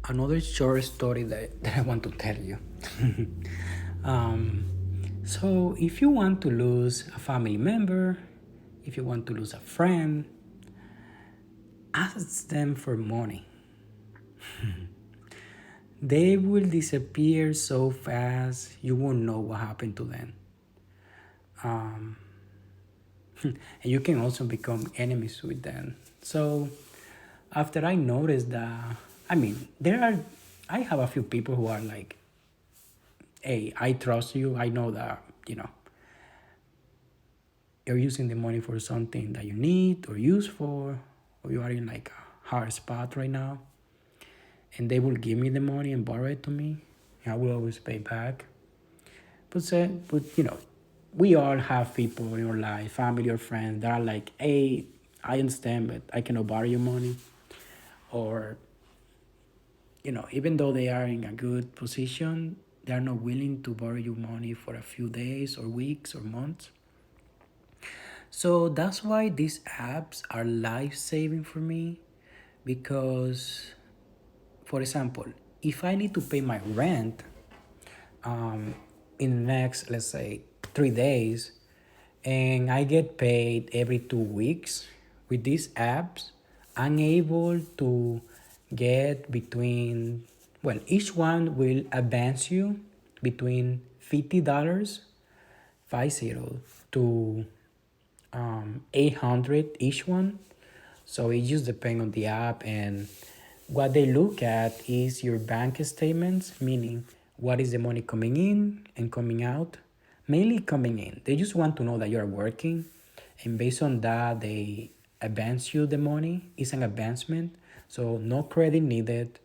another short story that I want to tell you. um, so, if you want to lose a family member, if you want to lose a friend, ask them for money. They will disappear so fast you won't know what happened to them. Um, and you can also become enemies with them. So, after I noticed that, I mean, I have a few people who are like, hey, I trust you. I know that, you're using the money for something that you need or use for, or you are in like a hard spot right now. And they will give me the money and borrow it to me. And I will always pay back. But we all have people in our life, family or friends, that are like, hey, I understand, but I cannot borrow your money. Or, even though they are in a good position, they are not willing to borrow you money for a few days or weeks or months. So that's why these apps are life saving for me because, for example, if I need to pay my rent um, in the next, let's say, 3 days, and I get paid every 2 weeks with these apps, I'm able to get between, well, each one will advance you between $50, 50, to 800 each one. So it just depends on the app, and what they look at is your bank statements, meaning what is the money coming in and coming out. Mainly coming in. They just want to know that you're working, and based on that, they advance you the money. It's an advancement, so no credit needed,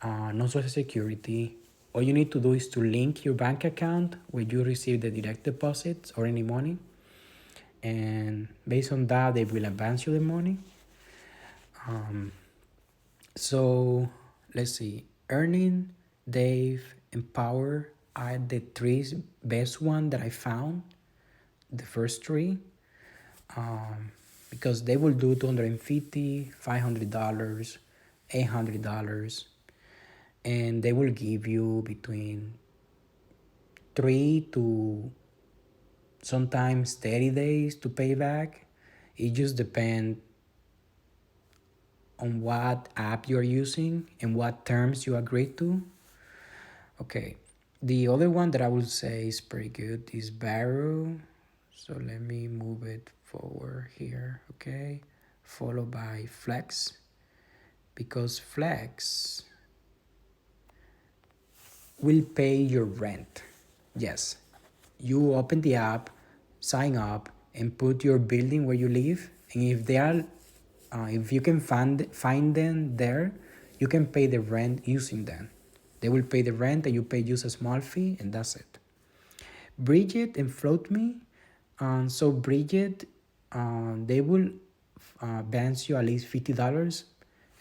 no social security. All you need to do is to link your bank account where you receive the direct deposits or any money, and based on that they will advance you the money. So let's see, Earning, Dave, and Power are the three best one that I found, the first three, um, because they will do 250, $500, $800, and they will give you between 3 to sometimes 30 days to pay back. It just depends on what app you're using and what terms you agree to. Okay, the other one that I would say is pretty good is Barrow. So let me move it forward here, okay? Followed by Flex, because Flex will pay your rent. Yes, you open the app, sign up, and put your building where you live. And if you can find them there, you can pay the rent using them. They will pay the rent, and you pay just a small fee, and that's it. Bridget and FloatMe. So Bridget, they will advance you at least $50,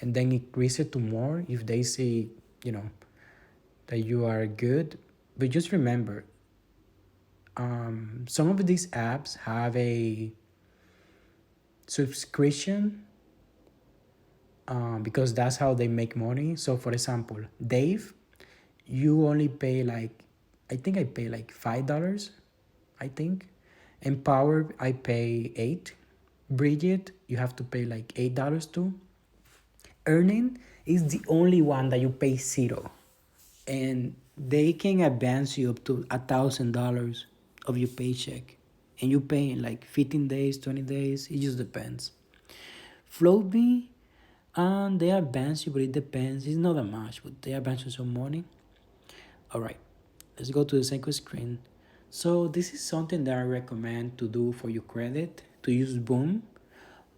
and then increase it to more if they see, you know, that you are good. But just remember, some of these apps have a subscription, because that's how they make money. So, for example, Dave, you only pay like, I think I pay like $5, I think. And Power, I pay 8. Bridget, you have to pay like $8 too. Earning is the only one that you pay zero, and they can advance you up to $1,000 of your paycheck, and you pay in like 15 days, 20 days. It just depends. Floatme, and they advance you, but it depends. It's not that much, but they advance you some money. All right, let's go to the second screen. So this is something that I recommend to do for your credit, to use Boom.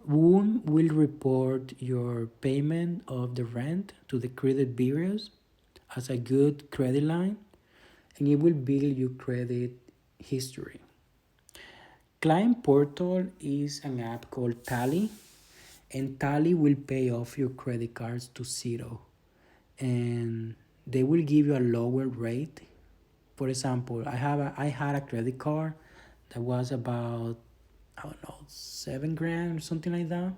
Boom will report your payment of the rent to the credit bureaus as a good credit line, and it will build your credit history. Client Portal is an app called Tally, and Tally will pay off your credit cards to zero, and they will give you a lower rate. For example, I had a credit card that was about, I don't know, 7 grand or something like that.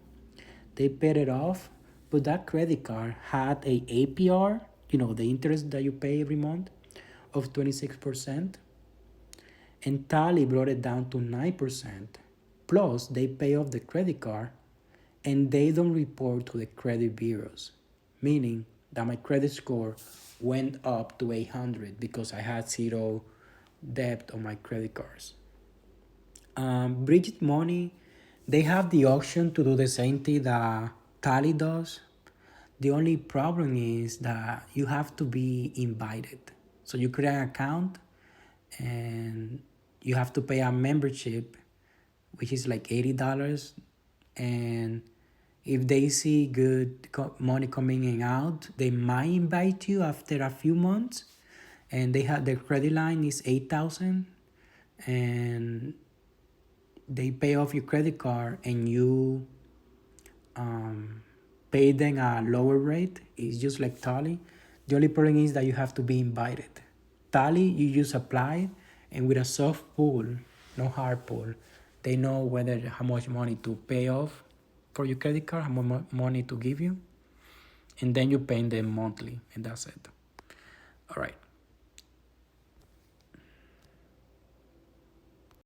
They paid it off, but that credit card had a APR. the interest that you pay every month of 26%. And Tally brought it down to 9%. Plus, they pay off the credit card and they don't report to the credit bureaus, meaning that my credit score went up to 800 because I had zero debt on my credit cards. Bridget Money, they have the option to do the same thing that Tally does. The only problem is that you have to be invited. So you create an account and you have to pay a membership, which is like $80. And if they see good money coming in and out, they might invite you after a few months. And they have their credit line is 8,000, and they pay off your credit card, and you pay them a lower rate. It's just like Tally. The only problem is that you have to be invited. Tally, you just apply, and with a soft pull, no hard pull, they know whether how much money to pay off for your credit card, how much money to give you, and then you pay them monthly, and that's it. All right.